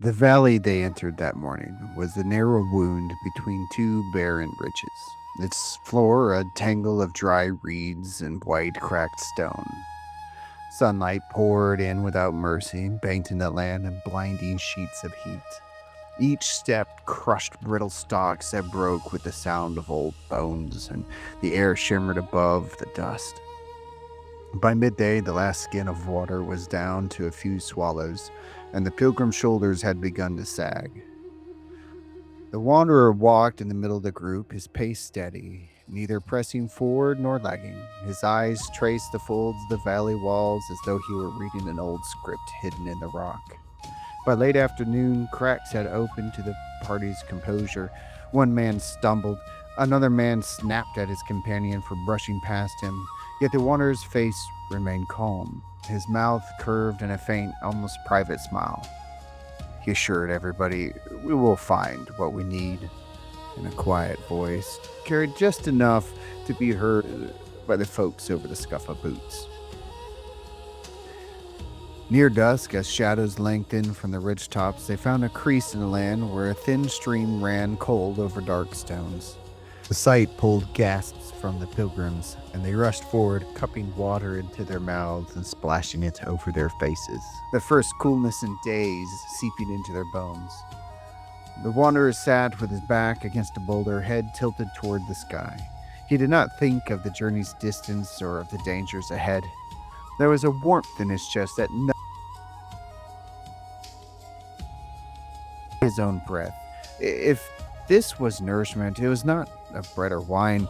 The valley they entered that morning was a narrow wound between two barren ridges, its floor a tangle of dry reeds and white cracked stone. Sunlight poured in without mercy, bathing the land in blinding sheets of heat. Each step crushed brittle stalks that broke with the sound of old bones, and the air shimmered above the dust. By midday, the last skin of water was down to a few swallows, and the pilgrim's shoulders had begun to sag. The wanderer walked in the middle of the group, his pace steady, neither pressing forward nor lagging. His eyes traced the folds of the valley walls as though he were reading an old script hidden in the rock. By late afternoon, cracks had opened to the party's composure. One man stumbled, another man snapped at his companion for brushing past him, yet the wanderer's face remained calm, his mouth curved in a faint, almost private smile. He assured everybody, "We will find what we need," in a quiet voice, carried just enough to be heard by the folks over the scuff of boots. Near dusk, as shadows lengthened from the ridge tops, they found a crease in the land where a thin stream ran cold over dark stones. The sight pulled gasps from the pilgrims, and they rushed forward, cupping water into their mouths and splashing it over their faces, the first coolness in days seeping into their bones. The wanderer sat with his back against a boulder, head tilted toward the sky. He did not think of the journey's distance or of the dangers ahead. There was a warmth in his chest that numbed his own breath. If this was nourishment, it was not of bread or wine.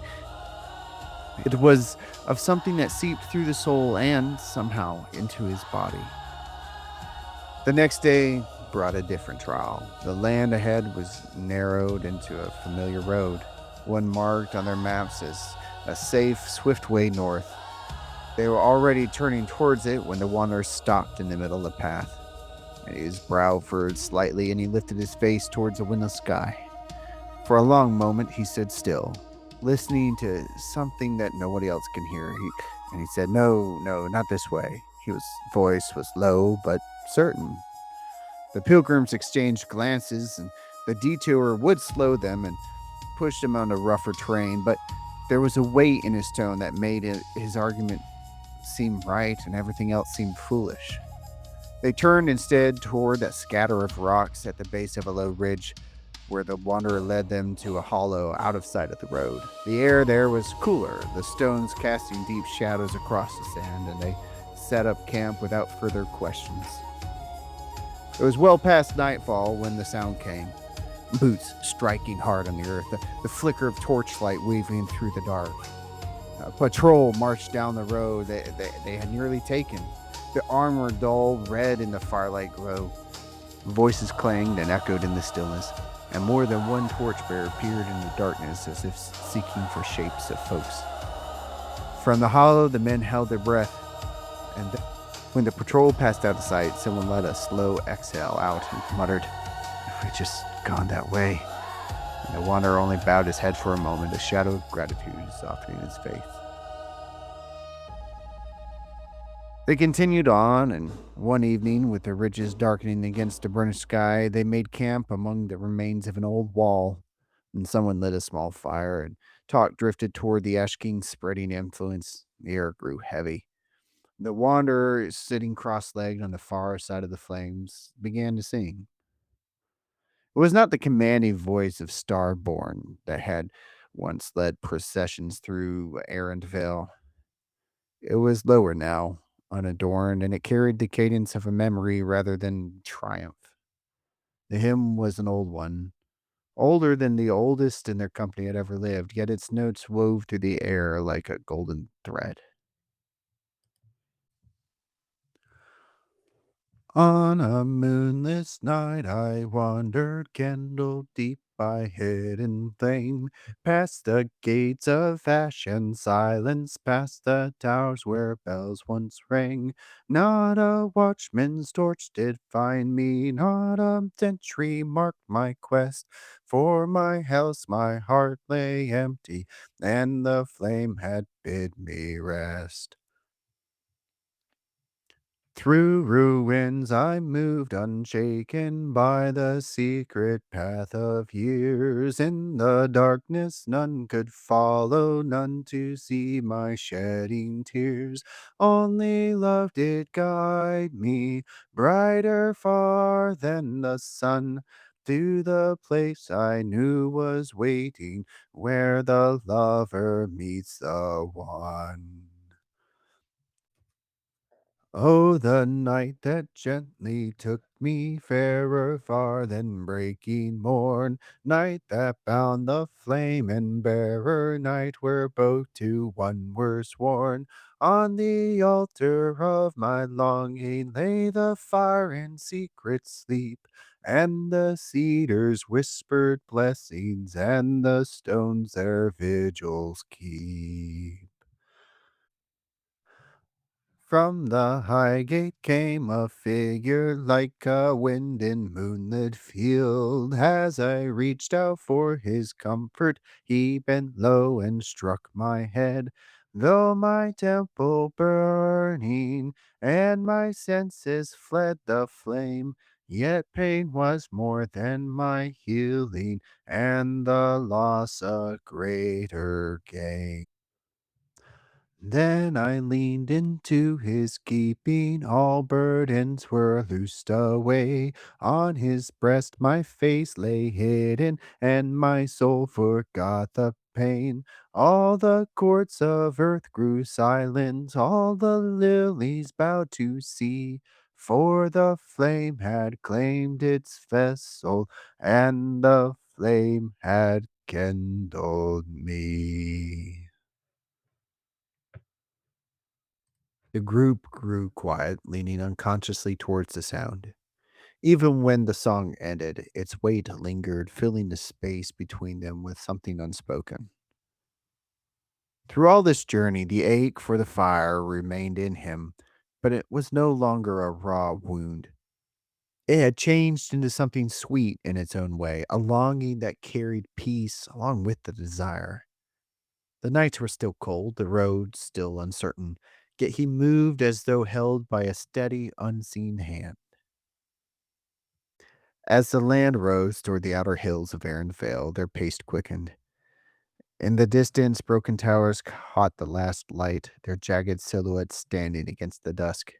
It was of something that seeped through the soul and, somehow, into his body. The next day brought a different trial. The land ahead was narrowed into a familiar road, one marked on their maps as a safe, swift way north. They were already turning towards it when the wanderer stopped in the middle of the path. His brow furrowed slightly, and he lifted his face towards the windless sky. For a long moment, he stood still, listening to something that nobody else can hear. He said, "No, no, not this way." His voice was low but certain. The pilgrims exchanged glances, and the detour would slow them and push them on a rougher terrain, but there was a weight in his tone that made his argument seem right and everything else seem foolish. They turned instead toward a scatter of rocks at the base of a low ridge, where the wanderer led them to a hollow out of sight of the road. The air there was cooler, the stones casting deep shadows across the sand, and they set up camp without further questions. It was well past nightfall when the sound came. Boots striking hard on the earth, the flicker of torchlight weaving through the dark. A patrol marched down the road they had nearly taken, the armor dull red in the firelight glow. Voices clanged and echoed in the stillness, and more than one torchbearer peered in the darkness as if seeking for shapes of folks. From the hollow, the men held their breath, and when the patrol passed out of sight, someone let a slow exhale out and muttered, "If we'd just gone that way." And the wanderer only bowed his head for a moment, a shadow of gratitude softening his face. They continued on, and one evening, with the ridges darkening against the burnished sky, they made camp among the remains of an old wall, and someone lit a small fire, and talk drifted toward the Ash King's spreading influence. The air grew heavy. The wanderer, sitting cross-legged on the far side of the flames, began to sing. It was not the commanding voice of Starborn that had once led processions through Arendtvale. It was lower now, unadorned, and it carried the cadence of a memory rather than triumph. The hymn was an old one, older than the oldest in their company had ever lived, yet its notes wove through the air like a golden thread. On a moonless night I wandered, candle deep by hidden flame, past the gates of ash and silence, past the towers where bells once rang. Not a watchman's torch did find me, not a sentry marked my quest. For my house my heart lay empty, and the flame had bid me rest. Through ruins I moved unshaken by the secret path of years. In the darkness none could follow, none to see my shedding tears. Only love did guide me, brighter far than the sun, to the place I knew was waiting, where the lover meets the one. Oh, the night that gently took me fairer far than breaking morn, night that bound the flame and bearer, night where both to one were sworn. On the altar of my longing lay the fire in secret sleep, and the cedars whispered blessings, and the stones their vigils keep. From the high gate came a figure like a wind in moonlit field. As I reached out for his comfort, he bent low and struck my head. Though my temple burning and my senses fled the flame, yet pain was more than my healing, and the loss a greater gain. Then I leaned into his keeping, all burdens were loosed away. On his breast my face lay hidden, and my soul forgot the pain. All the courts of earth grew silent, all the lilies bowed to see, for the flame had claimed its vessel, and the flame had kindled me. The group grew quiet, leaning unconsciously towards the sound. Even when the song ended, its weight lingered, filling the space between them with something unspoken. Through all this journey, the ache for the fire remained in him, but it was no longer a raw wound. It had changed into something sweet in its own way, a longing that carried peace along with the desire. The nights were still cold, the roads still uncertain, yet he moved as though held by a steady, unseen hand. As the land rose toward the outer hills of Vale, their pace quickened. In the distance, broken towers caught the last light, their jagged silhouettes standing against the dusk.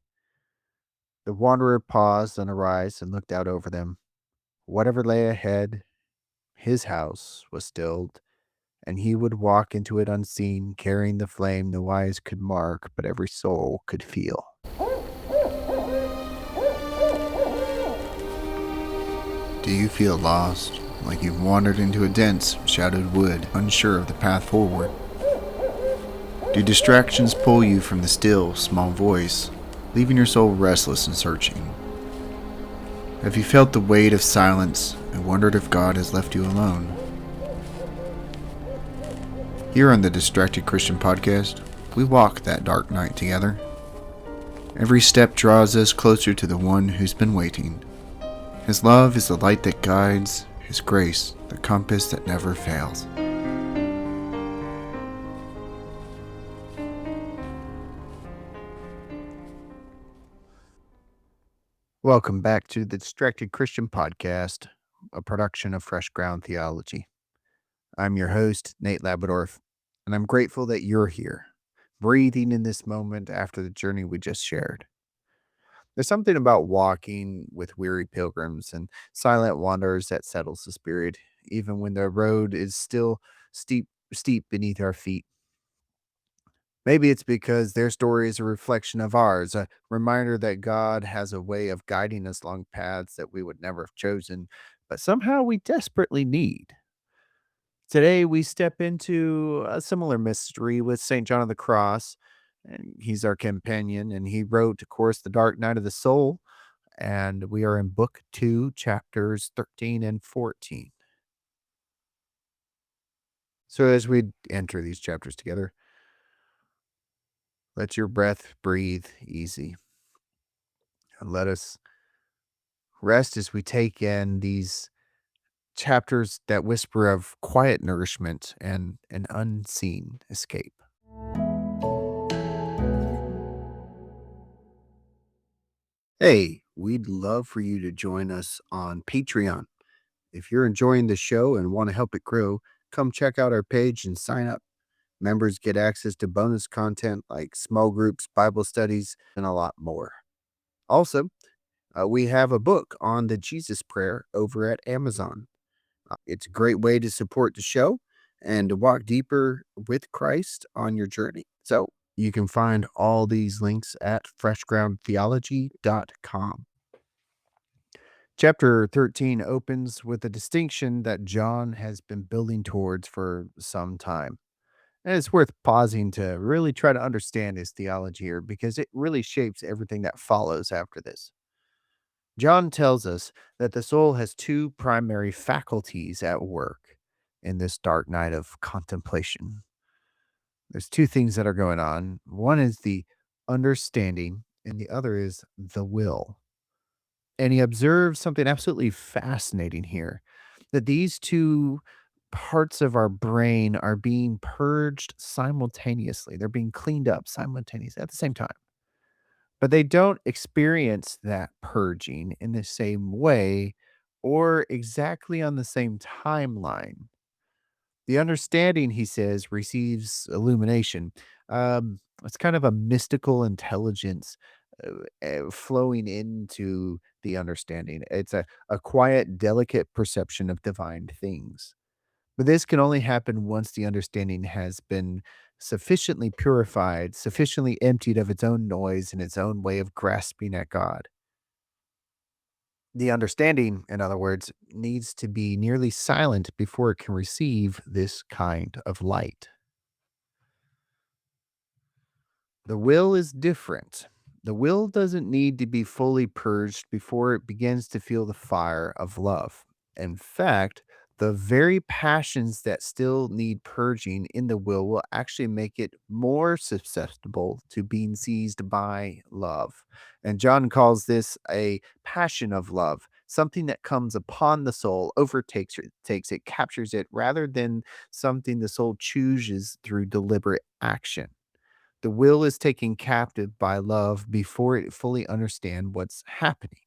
The wanderer paused on a rise and looked out over them. Whatever lay ahead, his house was stilled, and he would walk into it unseen, carrying the flame no eyes could mark, but every soul could feel. Do you feel lost, like you've wandered into a dense, shadowed wood, unsure of the path forward? Do distractions pull you from the still, small voice, leaving your soul restless and searching? Have you felt the weight of silence and wondered if God has left you alone? Here on the Distracted Christian Podcast, we walk that dark night together. Every step draws us closer to the one who's been waiting. His love is the light that guides, His grace the compass that never fails. Welcome back to the Distracted Christian Podcast, a production of Fresh Ground Theology. I'm your host, Nate Labradorf, and I'm grateful that you're here, breathing in this moment after the journey we just shared. There's something about walking with weary pilgrims and silent wanderers that settles the spirit, even when the road is still steep beneath our feet. Maybe it's because their story is a reflection of ours, a reminder that God has a way of guiding us along paths that we would never have chosen, but somehow we desperately need. Today, we step into a similar mystery with St. John of the Cross, and he's our companion, and he wrote, of course, The Dark Night of the Soul, and we are in Book 2, chapters 13 and 14. So, as we enter these chapters together, let your breath breathe easy, and let us rest as we take in these chapters that whisper of quiet nourishment and an unseen escape. Hey, we'd love for you to join us on Patreon. If you're enjoying the show and want to help it grow, come check out our page and sign up. Members get access to bonus content like small groups, Bible studies, and a lot more. Also, we have a book on the Jesus Prayer over at Amazon. It's a great way to support the show and to walk deeper with Christ on your journey. So you can find all these links at freshgroundtheology.com. Chapter 13 opens with a distinction that John has been building towards for some time. And it's worth pausing to really try to understand his theology here because it really shapes everything that follows after this. John tells us that the soul has two primary faculties at work in this dark night of contemplation. There's two things that are going on. One is the understanding, and the other is the will. And he observes something absolutely fascinating here, that these two parts of our brain are being purged simultaneously. They're being cleaned up simultaneously at the same time. But they don't experience that purging in the same way or exactly on the same timeline. The understanding, he says, receives illumination. It's kind of a mystical intelligence flowing into the understanding. It's a quiet, delicate perception of divine things. But this can only happen once the understanding has been sufficiently purified, sufficiently emptied of its own noise and its own way of grasping at God. The understanding, in other words, needs to be nearly silent before it can receive this kind of light. The will is different. The will doesn't need to be fully purged before it begins to feel the fire of love. In fact, the very passions that still need purging in the will actually make it more susceptible to being seized by love. And John calls this a passion of love, something that comes upon the soul, overtakes it, takes it, captures it, rather than something the soul chooses through deliberate action. The will is taken captive by love before it fully understand what's happening.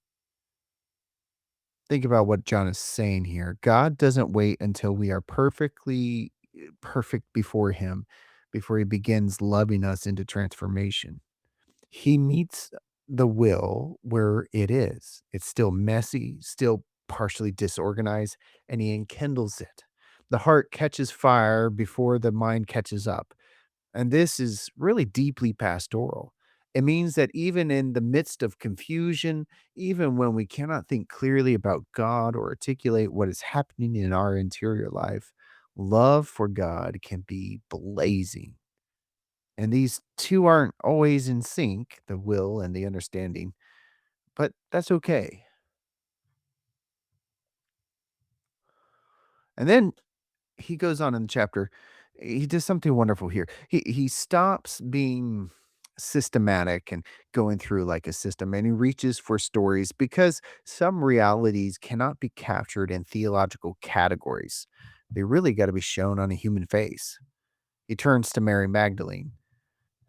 Think about what John is saying here. God doesn't wait until we are perfectly perfect before him before he begins loving us into transformation. He meets the will where it is. It's still messy, still partially disorganized, and he enkindles it. The heart catches fire before the mind catches up. And this is really deeply pastoral. It means that even in the midst of confusion, even when we cannot think clearly about God or articulate what is happening in our interior life, love for God can be blazing. And these two aren't always in sync, the will and the understanding, but that's okay. And then he goes on in the chapter, he does something wonderful here. He stops being systematic and going through like a system, and he reaches for stories because some realities cannot be captured in theological categories. They really got to be shown on a human face. He turns to Mary Magdalene.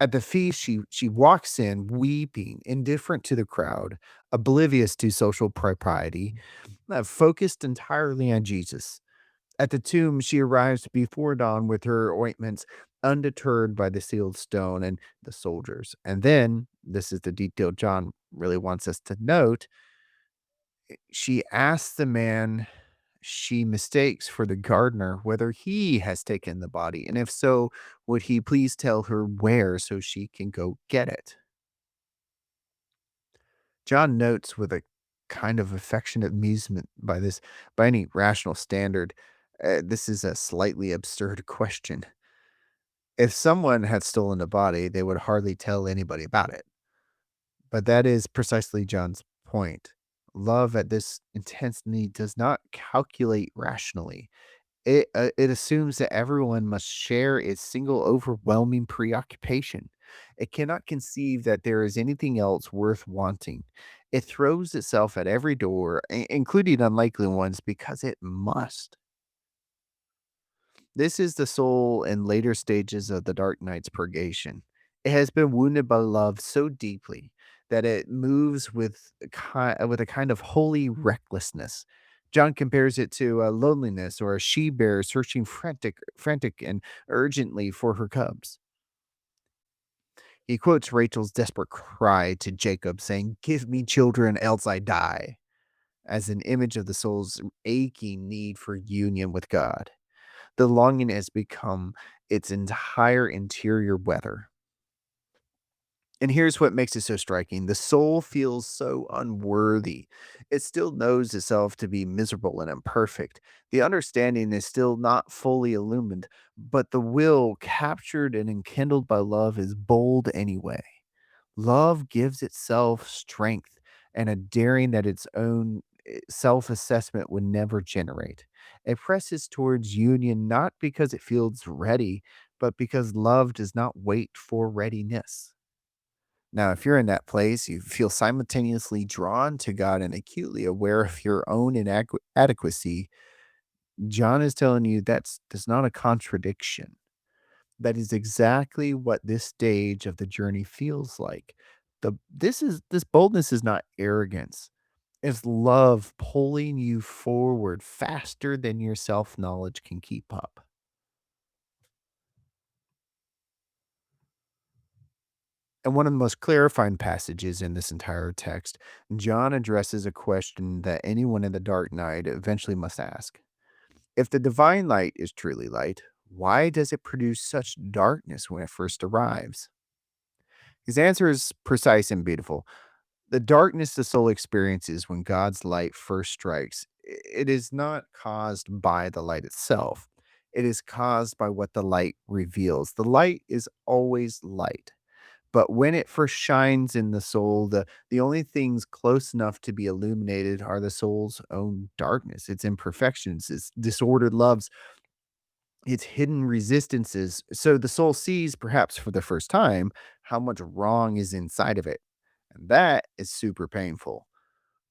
At the feast, she walks in weeping, indifferent to the crowd, oblivious to social propriety, focused entirely on Jesus. At the tomb, she arrives before dawn with her ointments, undeterred by the sealed stone and the soldiers. And then, this is the detail John really wants us to note, she asks the man she mistakes for the gardener whether he has taken the body. And if so, would he please tell her where so she can go get it? John notes with a kind of affectionate amusement by any rational standard, this is a slightly absurd question. If someone had stolen a body, they would hardly tell anybody about it. But that is precisely John's point. Love at this intensity does not calculate rationally. It assumes that everyone must share its single overwhelming preoccupation. It cannot conceive that there is anything else worth wanting. It throws itself at every door, including unlikely ones, because it must. This is the soul in later stages of the Dark Knight's purgation. It has been wounded by love so deeply that it moves with a kind of holy recklessness. John compares it to a loneliness or a she bear searching frantic and urgently for her cubs. He quotes Rachel's desperate cry to Jacob, saying, "Give me children, else I die," as an image of the soul's aching need for union with God. The longing has become its entire interior weather. And here's what makes it so striking: the soul feels so unworthy. It still knows itself to be miserable and imperfect. The understanding is still not fully illumined, but the will, captured and enkindled by love, is bold anyway. Love gives itself strength and a daring that its own self assessment would never generate. It presses towards union not because it feels ready, but because love does not wait for readiness. Now, if you're in that place, you feel simultaneously drawn to God and acutely aware of your own inadequacy. John is telling you that's not a contradiction. That is exactly what this stage of the journey feels like. This boldness is not arrogance. It's love pulling you forward faster than your self-knowledge can keep up. And one of the most clarifying passages in this entire text, John addresses a question that anyone in the dark night eventually must ask. If the divine light is truly light, why does it produce such darkness when it first arrives? His answer is precise and beautiful. The darkness the soul experiences when God's light first strikes, it is not caused by the light itself. It is caused by what the light reveals. The light is always light. But when it first shines in the soul, the only things close enough to be illuminated are the soul's own darkness, its imperfections, its disordered loves, its hidden resistances. So the soul sees, perhaps for the first time, how much wrong is inside of it. And that is super painful.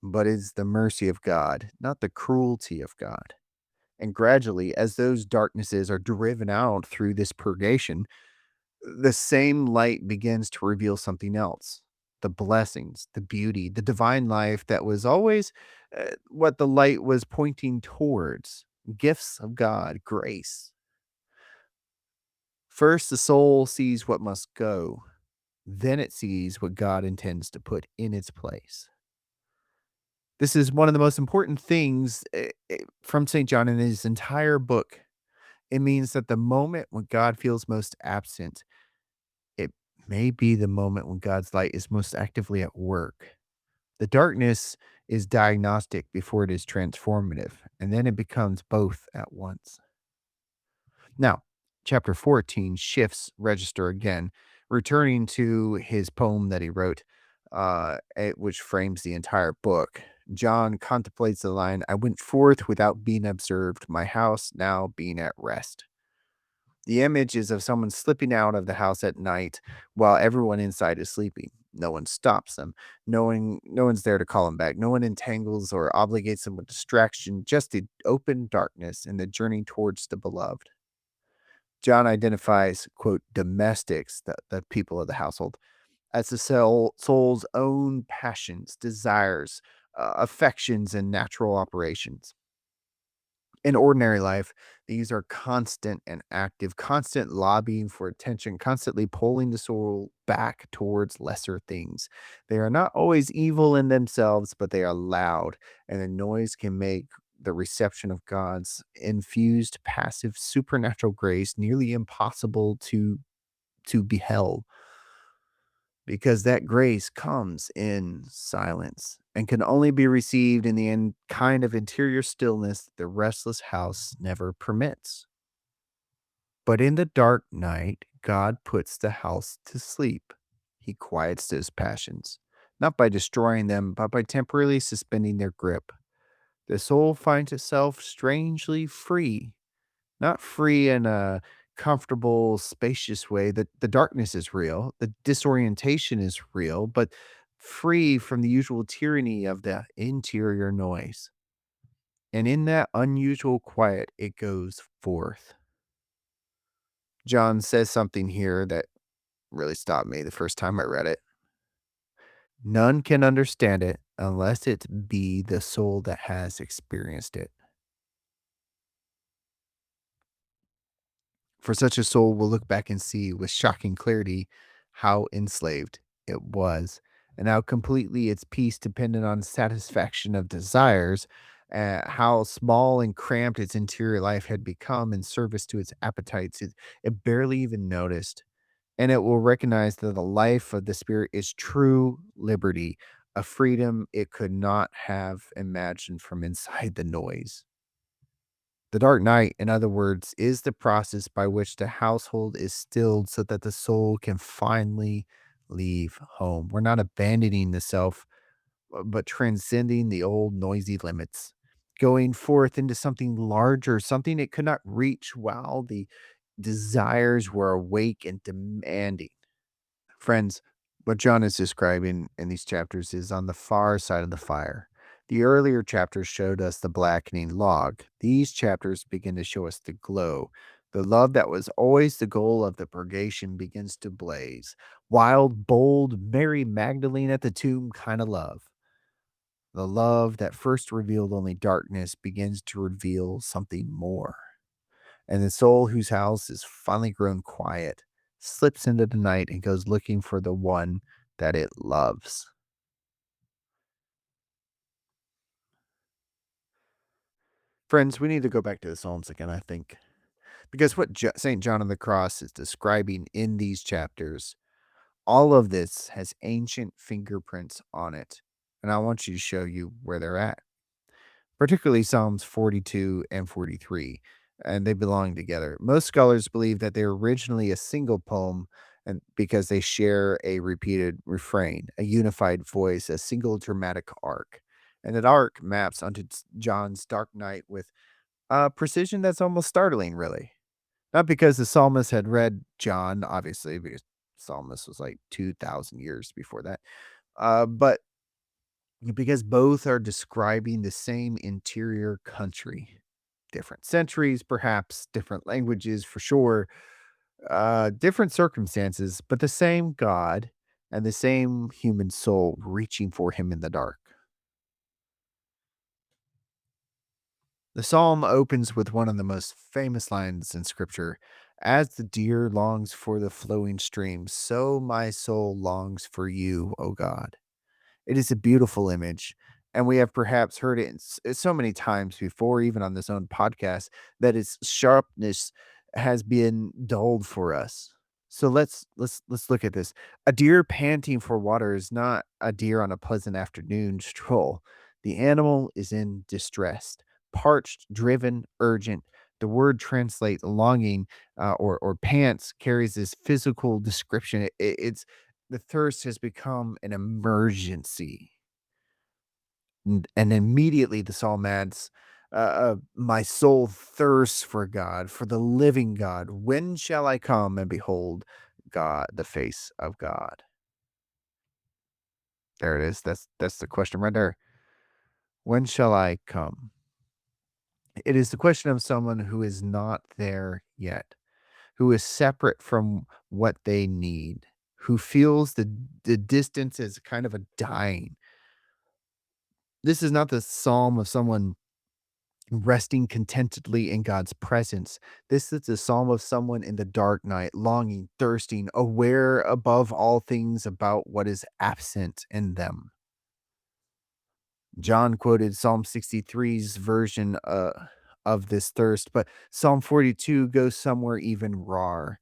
But it's the mercy of God, not the cruelty of God. And gradually, as those darknesses are driven out through this purgation, the same light begins to reveal something else: the blessings, the beauty, the divine life that was always what the light was pointing towards: gifts of God, grace. First, the soul sees what must go, then it sees what God intends to put in its place. This is one of the most important things from St. John in his entire book. It means that the moment when God feels most absent, it may be the moment when God's light is most actively at work. The darkness is diagnostic before it is transformative, and then it becomes both at once. Now, chapter 14 shifts register again, returning to his poem that he wrote, which frames the entire book. John contemplates the line, "I went forth without being observed, my house now being at rest." The image is of someone slipping out of the house at night while everyone inside is sleeping. No one stops them. No one's there to call them back. No one entangles or obligates them with distraction, just the open darkness and the journey towards the beloved. John identifies, quote, domestics, the people of the household, as the soul's own passions, desires, affections, and natural operations. In ordinary life, these are constant and active, constant lobbying for attention, constantly pulling the soul back towards lesser things. They are not always evil in themselves, but they are loud, and the noise can make the reception of God's infused, passive, supernatural grace nearly impossible to beheld, because that grace comes in silence and can only be received in the kind of interior stillness that the restless house never permits. But in the dark night, God puts the house to sleep. He quiets those passions, not by destroying them, but by temporarily suspending their grip. The soul finds itself strangely free. Not free in a comfortable, spacious way. The darkness is real, the disorientation is real, but free from the usual tyranny of the interior noise. And in that unusual quiet, it goes forth. John says something here that really stopped me the first time I read it. None can understand it unless it be the soul that has experienced it. For such a soul will look back and see with shocking clarity how enslaved it was, and how completely its peace depended on satisfaction of desires, how small and cramped its interior life had become in service to its appetites. It barely even noticed. And it will recognize that the life of the spirit is true liberty, a freedom it could not have imagined from inside the noise. The dark night, in other words, is the process by which the household is stilled so that the soul can finally leave home. We're not abandoning the self, but transcending the old noisy limits, going forth into something larger, something it could not reach while the desires were awake and demanding. Friends, what John is describing in these chapters is on the far side of the fire. The earlier chapters showed us the blackening log. These chapters begin to show us the glow. The love that was always the goal of the purgation begins to blaze. Wild, bold, Mary Magdalene at the tomb kind of love. The love that first revealed only darkness begins to reveal something more. And the soul whose house is finally grown quiet slips into the night and goes looking for the one that it loves. Friends, we need to go back to the Psalms again, I think, because what St. John of the Cross is describing in these chapters, all of this has ancient fingerprints on it. And I want you to show you where they're at. Particularly Psalms 42 and 43, and they belong together. Most scholars believe that they're originally a single poem and because they share a repeated refrain, a unified voice, a single dramatic arc. And that arc maps onto John's dark night with a precision that's almost startling, really. Not because the psalmist had read John, obviously, because psalmist was like 2,000 years before that, but because both are describing the same interior country. Different centuries, perhaps, different languages for sure, different circumstances, but the same God and the same human soul reaching for him in the dark. The psalm opens with one of the most famous lines in scripture. As the deer longs for the flowing stream, so my soul longs for you, O God. It is a beautiful image, and we have perhaps heard it so many times before, even on this own podcast, that its sharpness has been dulled for us. So let's look at this. A deer panting for water is not a deer on a pleasant afternoon stroll. The animal is in distress, parched, driven, urgent. The word translate longing or pants carries this physical description. It's the thirst has become an emergency. And immediately the psalm adds, my soul thirsts for God, for the living God. When shall I come and behold God, the face of God? There it is. That's the question right there. When shall I come? It is the question of someone who is not there yet, who is separate from what they need, who feels the distance as kind of a dying. This is not the psalm of someone resting contentedly in God's presence. This is the psalm of someone in the dark night, longing, thirsting, aware above all things about what is absent in them. John quoted Psalm 63's version of this thirst, but Psalm 42 goes somewhere even rawer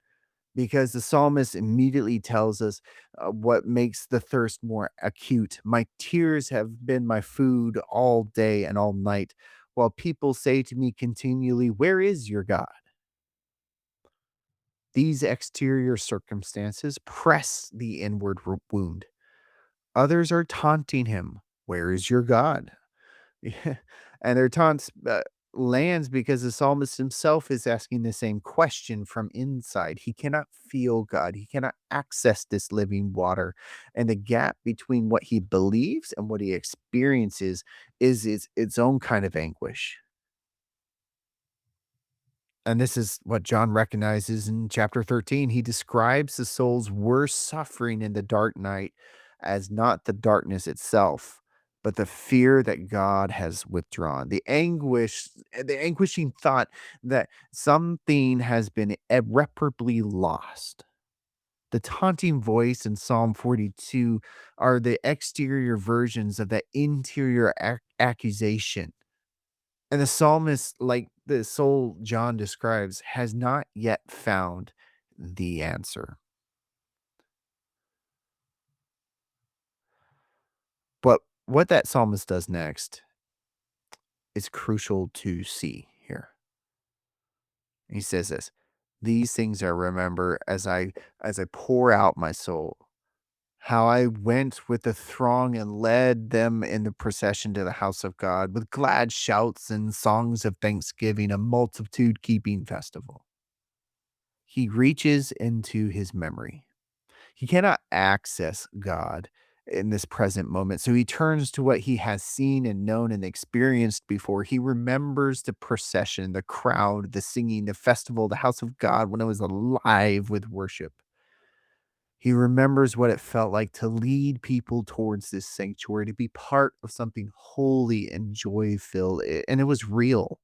because the psalmist immediately tells us what makes the thirst more acute. My tears have been my food all day and all night, while people say to me continually, where is your God? These exterior circumstances press the inward wound. Others are taunting him. Where is your God? Yeah, and their taunts lands because the psalmist himself is asking the same question from inside. He cannot feel God. He cannot access this living water, and the gap between what he believes and what he experiences is its own kind of anguish. And this is what John recognizes in chapter 13. He describes the soul's worst suffering in the dark night as not the darkness itself, but the fear that God has withdrawn, the anguishing thought that something has been irreparably lost. The taunting voice in Psalm 42 are the exterior versions of that interior accusation. And the psalmist, like the soul John describes, has not yet found the answer. But what that psalmist does next is crucial to see here. He says this: "These things I remember as I pour out my soul. How I went with the throng and led them in the procession to the house of God with glad shouts and songs of thanksgiving, a multitude keeping festival." He reaches into his memory. He cannot access God in this present moment. So he turns to what he has seen and known and experienced before. He remembers the procession, the crowd, the singing, the festival, the house of God when it was alive with worship. He remembers what it felt like to lead people towards this sanctuary, to be part of something holy and joy filled. And it was real.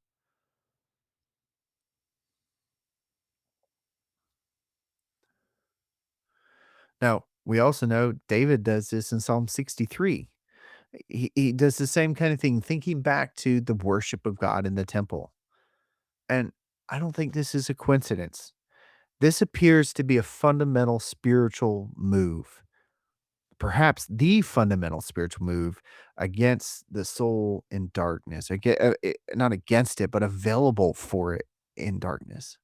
Now, we also know David does this in Psalm 63. He does the same kind of thing, thinking back to the worship of God in the temple. And I don't think this is a coincidence. This appears to be a fundamental spiritual move, perhaps the fundamental spiritual move against the soul in darkness. Not against it, but available for it in darkness.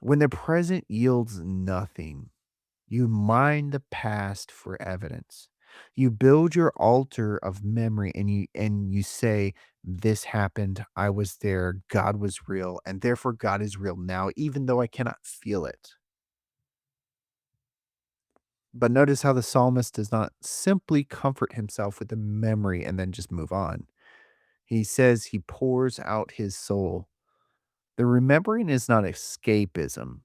When the present yields nothing, you mine the past for evidence. You build your altar of memory and you say, "This happened, I was there, God was real, and therefore God is real now, even though I cannot feel it." But notice how the psalmist does not simply comfort himself with the memory and then just move on. He says he pours out his soul. The remembering is not escapism.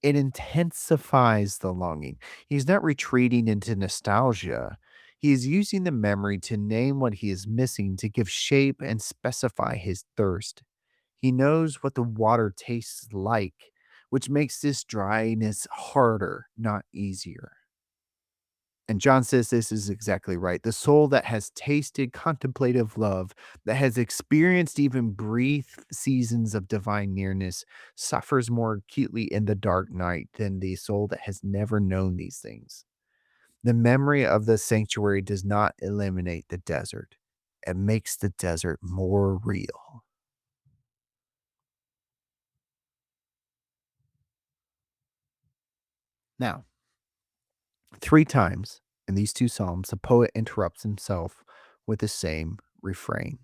It intensifies the longing. He's not retreating into nostalgia. He is using the memory to name what he is missing, to give shape and specify his thirst. He knows what the water tastes like, which makes this dryness harder, not easier. And John says this is exactly right. The soul that has tasted contemplative love, that has experienced even brief seasons of divine nearness, suffers more acutely in the dark night than the soul that has never known these things. The memory of the sanctuary does not eliminate the desert, it makes the desert more real. Now, three times in these two Psalms, the poet interrupts himself with the same refrain.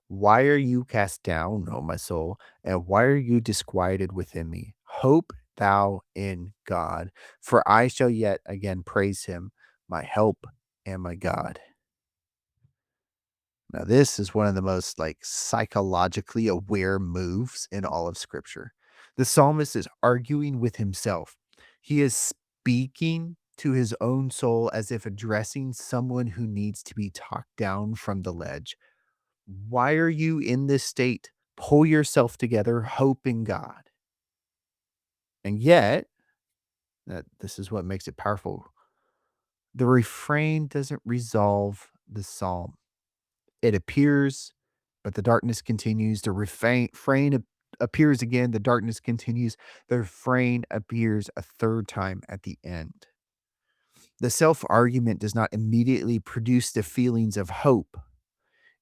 "Why are you cast down, O my soul? And why are you disquieted within me? Hope thou in God, for I shall yet again praise him, my help and my God." Now, this is one of the most psychologically aware moves in all of scripture. The psalmist is arguing with himself. He is speaking to his own soul as if addressing someone who needs to be talked down from the ledge. Why are you in this state? Pull yourself together, hope in God. And yet, this is what makes it powerful. The refrain doesn't resolve the psalm. It appears, but the darkness continues. The refrain appears again. The darkness continues. The refrain appears a third time at the end. The self argument does not immediately produce the feelings of hope,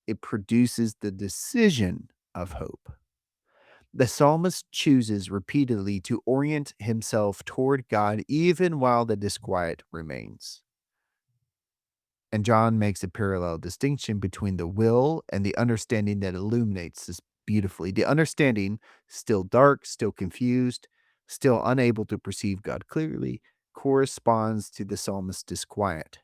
it produces the decision of hope. The psalmist chooses repeatedly to orient himself toward God even while the disquiet remains. And John makes a parallel distinction between the will and the understanding that illuminates this beautifully. The understanding, still dark, still confused, still unable to perceive God clearly, corresponds to the psalmist's disquiet.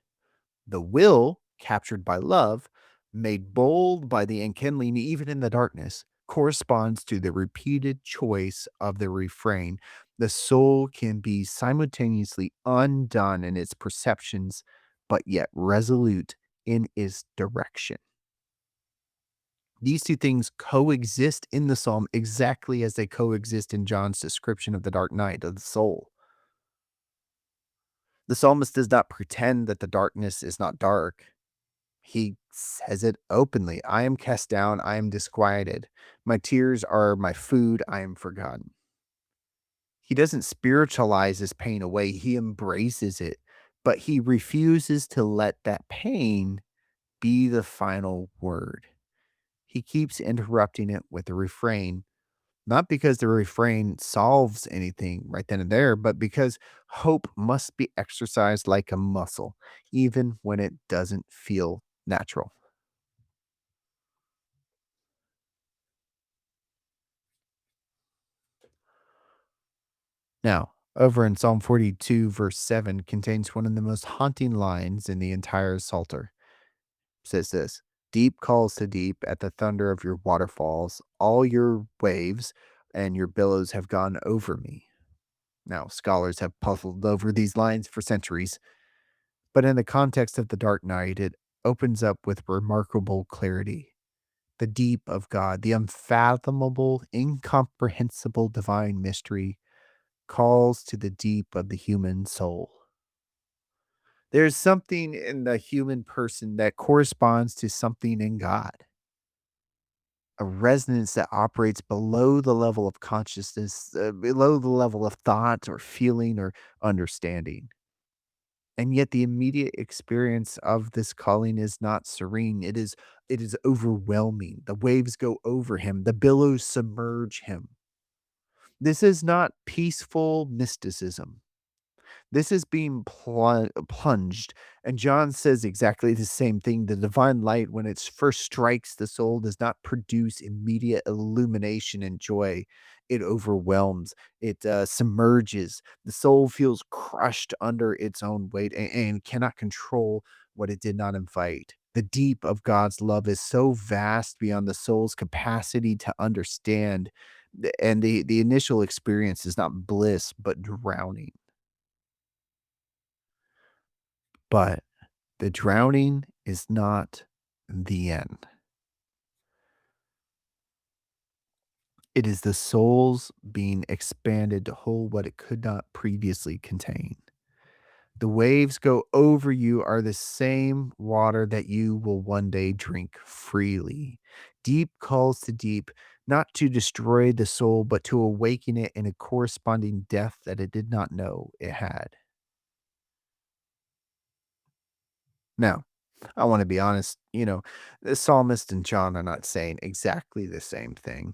The will, captured by love, made bold by the enkindling even in the darkness, corresponds to the repeated choice of the refrain. The soul can be simultaneously undone in its perceptions, but yet resolute in its direction. These two things coexist in the psalm exactly as they coexist in John's description of the dark night of the soul. The psalmist does not pretend that the darkness is not dark. He says it openly. I am cast down. I am disquieted. My tears are my food. I am forgotten. He doesn't spiritualize his pain away. He embraces it, but he refuses to let that pain be the final word. He keeps interrupting it with a refrain, not because the refrain solves anything right then and there, but because hope must be exercised like a muscle, even when it doesn't feel natural. Now, over in Psalm 42, verse 7, contains one of the most haunting lines in the entire Psalter. It says this: Deep calls to deep at the thunder of your waterfalls. All your waves and your billows have gone over me. Now, scholars have puzzled over these lines for centuries, but in the context of the Dark Night, it opens up with remarkable clarity. The deep of God, the unfathomable, incomprehensible divine mystery, calls to the deep of the human soul. There's something in the human person that corresponds to something in God, a resonance that operates below the level of consciousness, below the level of thought or feeling or understanding. And yet the immediate experience of this calling is not serene. It is overwhelming. The waves go over him, the billows submerge him. This is not peaceful mysticism. This is being plunged. And John says exactly the same thing. The divine light, when it first strikes the soul, does not produce immediate illumination and joy. It overwhelms, it submerges. The soul feels crushed under its own weight and cannot control what it did not invite. The deep of God's love is so vast beyond the soul's capacity to understand. And the initial experience is not bliss, but drowning. But the drowning is not the end. It is the soul's being expanded to hold what it could not previously contain. The waves go over you are the same water that you will one day drink freely. Deep calls to deep, not to destroy the soul, but to awaken it in a corresponding depth that it did not know it had. Now, I want to be honest, the psalmist and John are not saying exactly the same thing.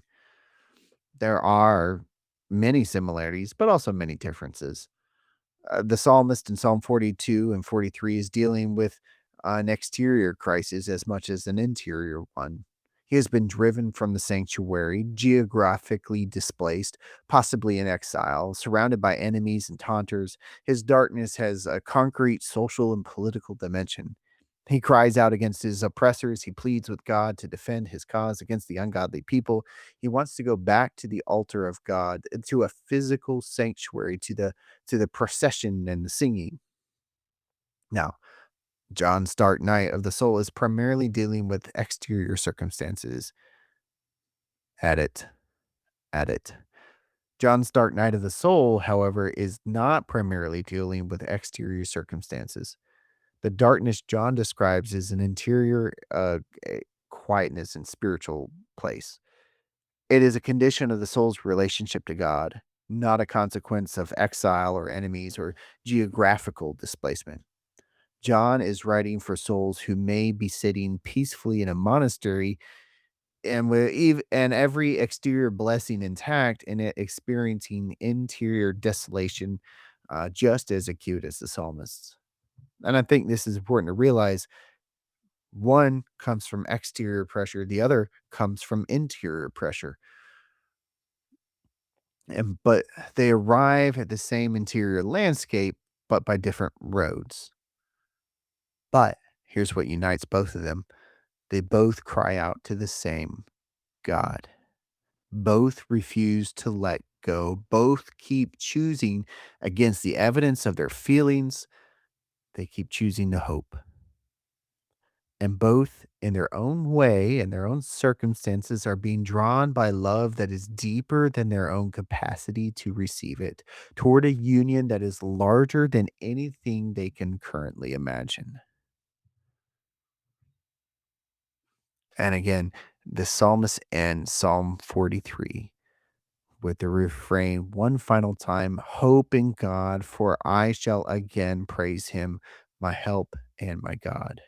There are many similarities, but also many differences. The psalmist in Psalm 42 and 43 is dealing with an exterior crisis as much as an interior one. He has been driven from the sanctuary, geographically displaced, possibly in exile, surrounded by enemies and taunters. His darkness has a concrete social and political dimension. He cries out against his oppressors. He pleads with God to defend his cause against the ungodly people. He wants to go back to the altar of God, to a physical sanctuary, to the procession and the singing. Now, John's Dark Night of the Soul is primarily dealing with exterior circumstances. At it, at it. John's Dark Night of the Soul, however, is not primarily dealing with exterior circumstances. The darkness John describes is an interior quietness and spiritual place. It is a condition of the soul's relationship to God, not a consequence of exile or enemies or geographical displacement. John is writing for souls who may be sitting peacefully in a monastery and and every exterior blessing intact and it experiencing interior desolation just as acute as the psalmists. And I think this is important to realize. One comes from exterior pressure, the other comes from interior pressure. And but they arrive at the same interior landscape, but by different roads. But here's what unites both of them. They both cry out to the same God. Both refuse to let go. Both keep choosing against the evidence of their feelings. They keep choosing to hope. And both, in their own way and their own circumstances, are being drawn by love that is deeper than their own capacity to receive it, toward a union that is larger than anything they can currently imagine. And again, the psalmist ends Psalm 43 with the refrain one final time: Hope in God, for I shall again praise him, my help and my God.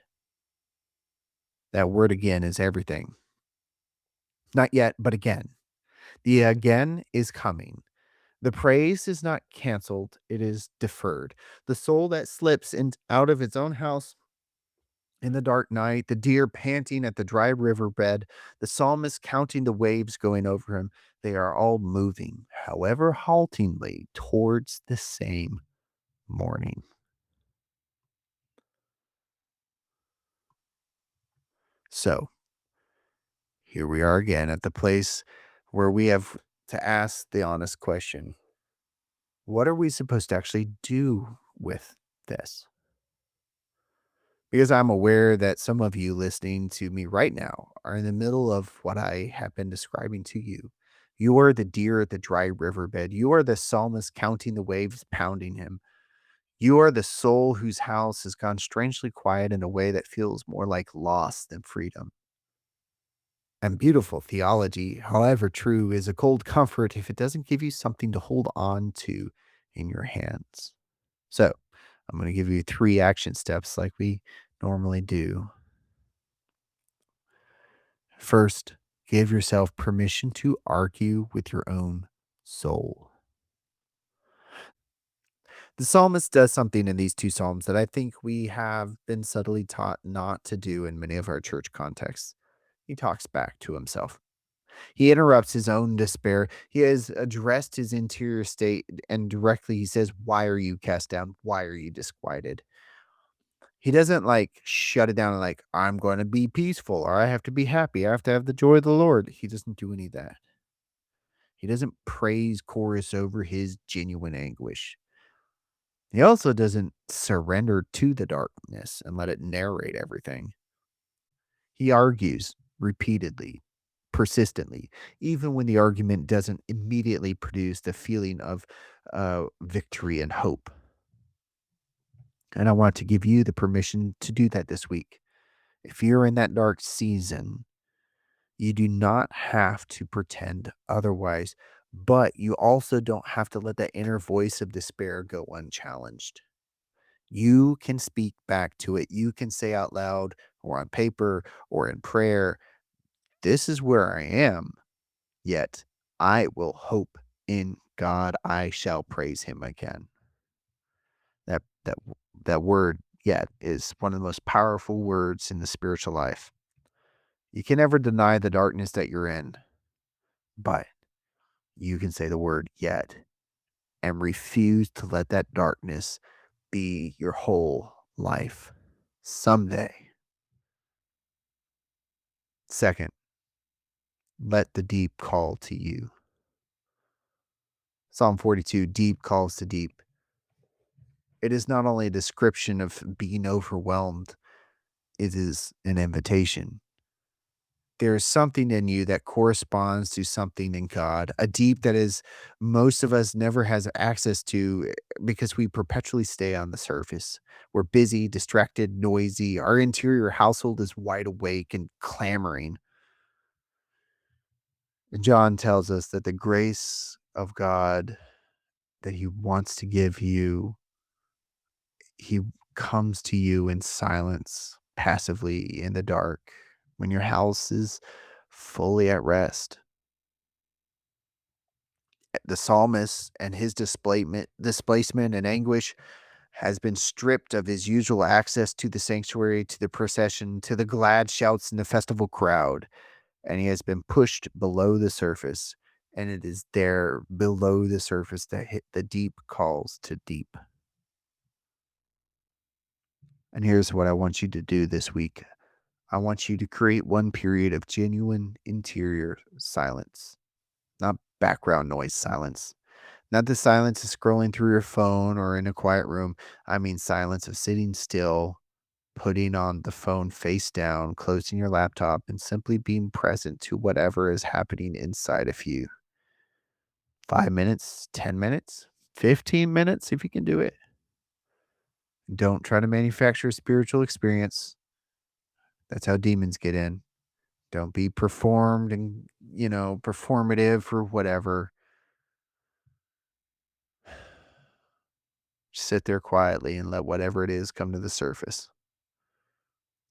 That word again is everything. Not yet, but again. The again is coming. The praise is not canceled, it is deferred. The soul that slips out of its own house in the dark night, the deer panting at the dry riverbed, the psalmist counting the waves going over him, they are all moving, however haltingly, towards the same morning. So here we are again at the place where we have to ask the honest question: what are we supposed to actually do with this? Because I'm aware that some of you listening to me right now are in the middle of what I have been describing to you. You are the deer at the dry riverbed. You are the psalmist counting the waves pounding him. You are the soul whose house has gone strangely quiet in a way that feels more like loss than freedom. And beautiful theology, however true, is a cold comfort if it doesn't give you something to hold on to in your hands. So, I'm going to give you 3 action steps like we normally do. First, give yourself permission to argue with your own soul. The psalmist does something in these 2 psalms that I think we have been subtly taught not to do in many of our church contexts. He talks back to himself. He interrupts his own despair. He has addressed his interior state and directly he says, "Why are you cast down? Why are you disquieted?" He doesn't like shut it down and like, "I'm going to be peaceful," or "I have to be happy. I have to have the joy of the Lord." He doesn't do any of that. He doesn't praise chorus over his genuine anguish. He also doesn't surrender to the darkness and let it narrate everything. He argues repeatedly, persistently, even when the argument doesn't immediately produce the feeling of victory and hope. And I want to give you the permission to do that this week. If you're in that dark season, you do not have to pretend otherwise, but you also don't have to let that inner voice of despair go unchallenged. You can speak back to it. You can say out loud or on paper or in prayer, "This is where I am, yet I will hope in God. I shall praise him again." That that that word yet is one of the most powerful words in the spiritual life. You can never deny the darkness that you're in, but you can say the word yet and refuse to let that darkness be your whole life someday. Second, let the deep call to you. Psalm 42, deep calls to deep. It is not only a description of being overwhelmed, it is an invitation. There is something in you that corresponds to something in God, a deep that is most of us never has access to because we perpetually stay on the surface. We're busy, distracted, noisy. Our interior household is wide awake and clamoring. John tells us that the grace of God that he wants to give you, he comes to you in silence, passively in the dark, when your house is fully at rest. The psalmist and his displacement and anguish has been stripped of his usual access to the sanctuary, to the procession, to the glad shouts in the festival crowd, and he has been pushed below the surface. And it is there below the surface that the deep calls to deep. And here's what I want you to do this week. I want you to create one period of genuine interior silence. not background noise silence. Not the silence of scrolling through your phone or in a quiet room. I mean, silence of sitting still, putting on the phone face down, closing your laptop, and simply being present to whatever is happening inside of you. 5 minutes, 10 minutes, 15 minutes if you can do it. Don't try to manufacture a spiritual experience. That's how demons get in. Don't be performed and, performative or whatever. Just sit there quietly and let whatever it is come to the surface.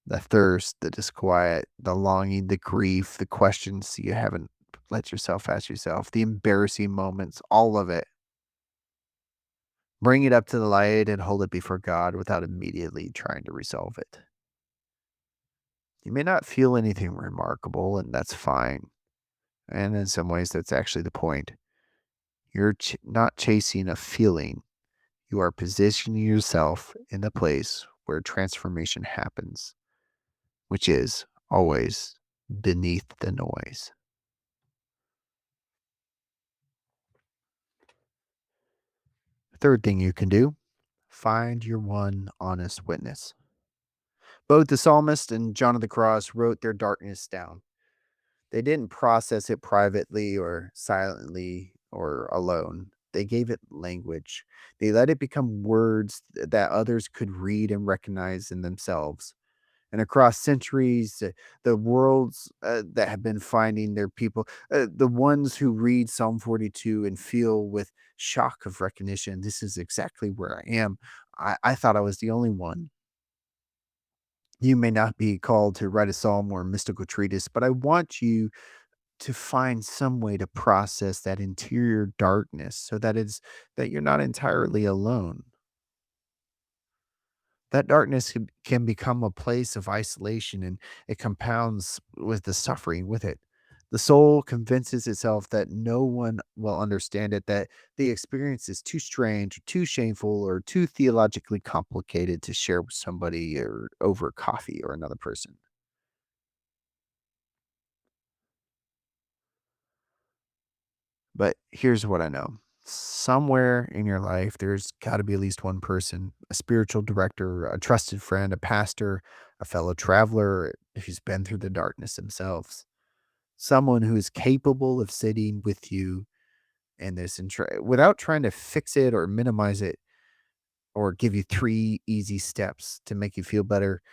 The thirst, the disquiet, the longing, the grief, the questions you haven't let yourself ask yourself, the embarrassing moments, all of it. Bring it up to the light and hold it before God without immediately trying to resolve it. You may not feel anything remarkable, and that's fine. And in some ways, that's actually the point. You're not chasing a feeling, you are positioning yourself in the place where transformation happens, which is always beneath the noise. Third thing you can do, find your one honest witness. Both the psalmist and John of the Cross wrote their darkness down. They didn't process it privately or silently or alone. They gave it language. They let it become words that others could read and recognize in themselves. And across centuries, the worlds that have been finding their people, the ones who read Psalm 42 and feel with shock of recognition, this is exactly where I am. I thought I was the only one. You may not be called to write a psalm or a mystical treatise, but I want you to find some way to process that interior darkness so that you're not entirely alone. That darkness can become a place of isolation, and it compounds with the suffering with it. The soul convinces itself that no one will understand it, that the experience is too strange, or too shameful, or too theologically complicated to share with somebody or over coffee or another person. But here's what I know. Somewhere in your life, there's got to be at least one person, a spiritual director, a trusted friend, a pastor, a fellow traveler who's been through the darkness themselves. Someone who is capable of sitting with you in this and without trying to fix it or minimize it or give you three easy steps to make you feel better.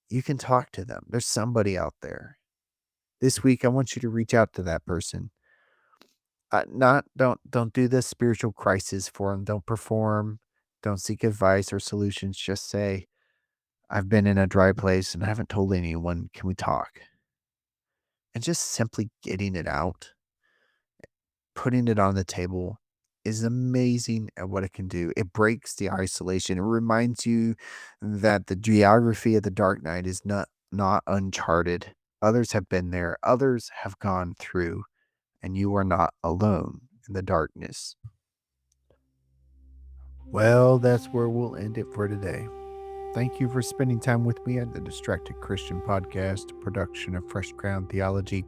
You can talk to them. There's somebody out there. This week, I want you to reach out to that person. Not don't do the spiritual crisis for them. Don't perform. Don't seek advice or solutions. Just say, "I've been in a dry place and I haven't told anyone. Can we talk?" And just simply getting it out, putting it on the table is amazing at what it can do. It breaks the isolation. It reminds you that the geography of the dark night is not uncharted. Others have been there. Others have gone through, and you are not alone in the darkness. Well, that's where we'll end it for today. Thank you for spending time with me at the Distracted Christian Podcast, production of Fresh Ground Theology.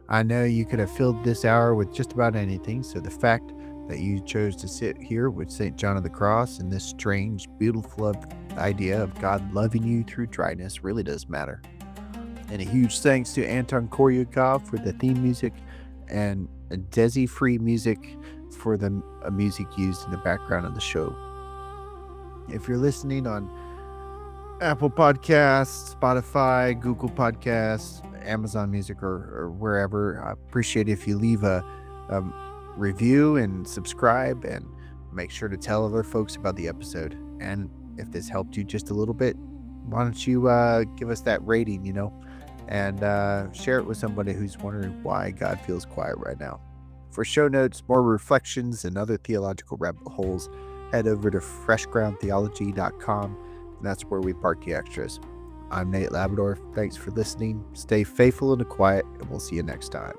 I know you could have filled this hour with just about anything, so the fact that you chose to sit here with St. John of the Cross and this strange, beautiful idea of God loving you through dryness really does matter. And a huge thanks to Anton Koryakov for the theme music and Desi Free Music for the music used in the background of the show. If you're listening on Apple Podcasts, Spotify, Google Podcasts, Amazon Music, or wherever, I appreciate if you leave a review and subscribe, and make sure to tell other folks about the episode. And if this helped you just a little bit, why don't you give us that rating, and share it with somebody who's wondering why God feels quiet right now. For show notes, more reflections, and other theological rabbit holes, head over to freshgroundtheology.com, and that's where we park the extras. I'm Nate Labrador. Thanks for listening. Stay faithful in the quiet, and we'll see you next time.